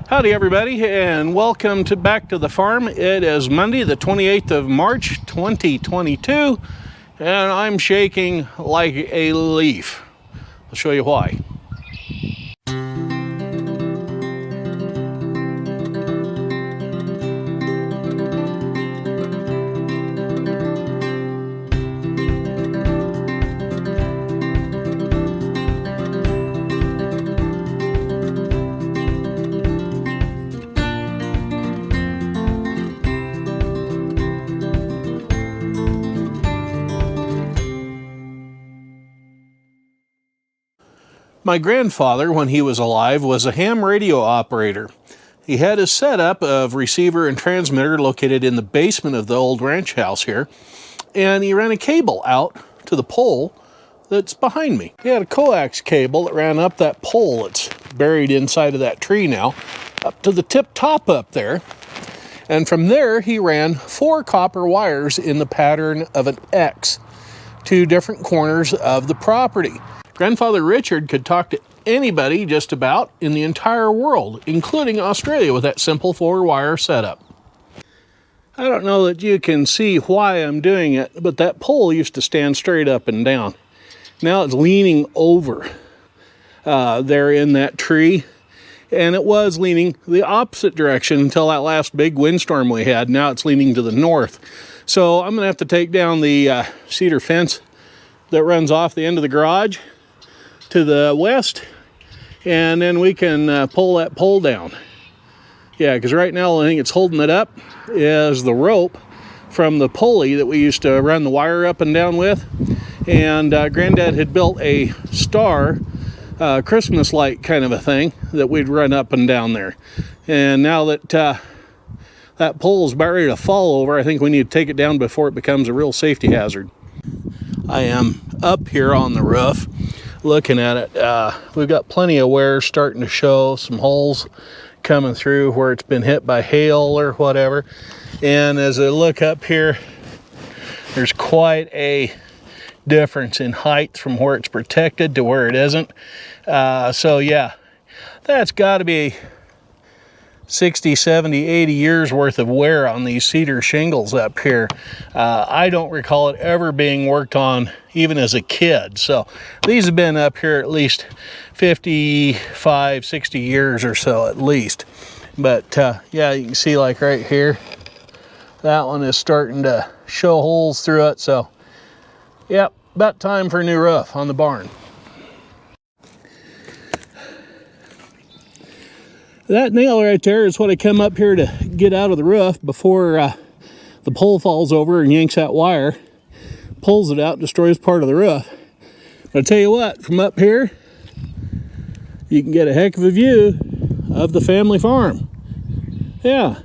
Howdy everybody, and welcome back to the farm. It is Monday the 28th of March 2022, and I'm shaking like a leaf. I'll show you why. My grandfather, when he was alive, was a ham radio operator. He had his setup of receiver and transmitter located in the basement of the old ranch house here, and he ran a cable out to the pole that's behind me. He had a coax cable that ran up that pole that's buried inside of that tree now, up to the tip top up there, and from there he ran 4 copper wires in the pattern of an X to different corners of the property. Grandfather Richard could talk to anybody just about in the entire world, including Australia, with that simple 4-wire setup. I don't know that you can see why I'm doing it, but that pole used to stand straight up and down. Now it's leaning over there in that tree, and it was leaning the opposite direction until that last big windstorm we had. Now it's leaning to the north. So I'm going to have to take down the cedar fence that runs off the end of the garage to the west, and then we can pull that pole down. Yeah, because right now the only thing that's holding it up is the rope from the pulley that we used to run the wire up and down with. And Granddad had built a star Christmas light kind of a thing that we'd run up and down there. And now that that pole is about ready to fall over, I think we need to take it down before it becomes a real safety hazard. I am up here on the roof looking at it. We've got plenty of wear starting to show, some holes coming through where it's been hit by hail or whatever. And as I look up here, there's quite a difference in height from where it's protected to where it isn't. So yeah, that's got to be 60, 70, 80 years worth of wear on these cedar shingles up here. I don't recall it ever being worked on even as a kid. So these have been up here at least 55, 60 years or so at least. But yeah, you can see like right here, that one is starting to show holes through it. So yep, about time for a new roof on the barn. That nail right there is what I come up here to get out of the roof before the pole falls over and yanks that wire, pulls it out, destroys part of the roof. But I tell you what, from up here, you can get a heck of a view of the family farm. Yeah.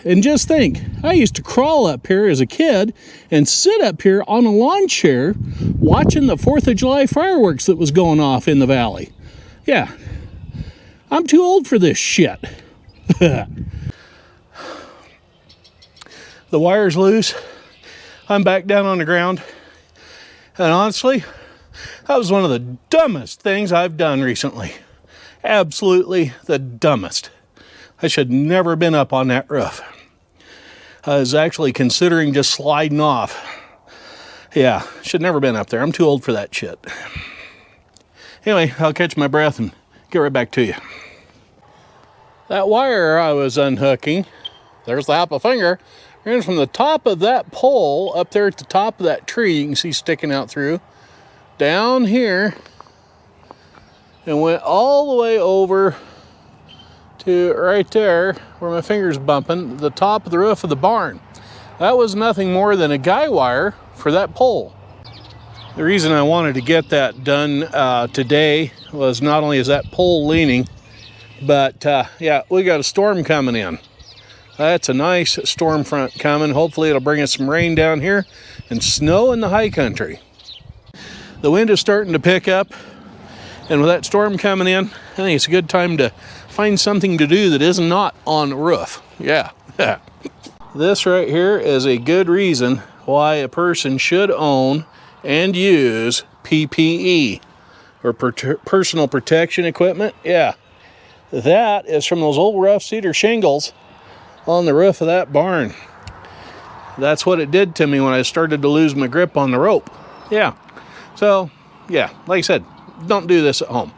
And just think, I used to crawl up here as a kid and sit up here on a lawn chair watching the 4th of July fireworks that was going off in the valley. Yeah, I'm too old for this shit. The wire's loose. I'm back down on the ground. And honestly, that was one of the dumbest things I've done recently. Absolutely the dumbest. I should never have been up on that roof. I was actually considering just sliding off. Yeah, should never been up there. I'm too old for that shit. Anyway, I'll catch my breath and get right back to you. That wire I was unhooking, there's the apple finger, ran from the top of that pole up there at the top of that tree you can see sticking out through, down here, and went all the way over to right there where my finger's bumping, the top of the roof of the barn. That was nothing more than a guy wire for that pole. The reason I wanted to get that done today was not only is that pole leaning, but yeah, we got a storm coming in. That's a nice storm front coming. Hopefully it'll bring us some rain down here and snow in the high country. The wind is starting to pick up, and with that storm coming in, I think it's a good time to find something to do that is not on the roof. Yeah. This right here is a good reason why a person should own and use PPE. or personal protection equipment. Yeah, that is from those old rough cedar shingles on the roof of that barn. That's what it did to me when I started to lose my grip on the rope. Yeah, so yeah, like I said, don't do this at home.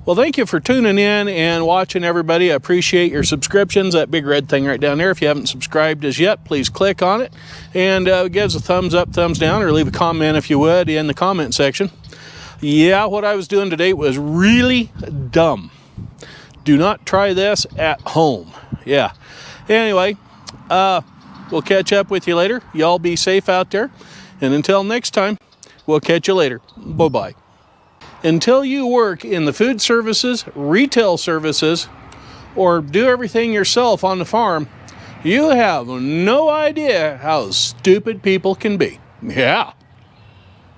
Well, thank you for tuning in and watching, everybody. I appreciate your subscriptions. That big red thing right down there, if you haven't subscribed as yet, please click on it and give us a thumbs up, thumbs down, or leave a comment if you would in the comment section. Yeah, what I was doing today was really dumb. Do not try this at home. Yeah. Anyway, we'll catch up with you later. Y'all be safe out there. And until next time, we'll catch you later. Bye-bye. Until you work in the food services, retail services, or do everything yourself on the farm, you have no idea how stupid people can be. Yeah.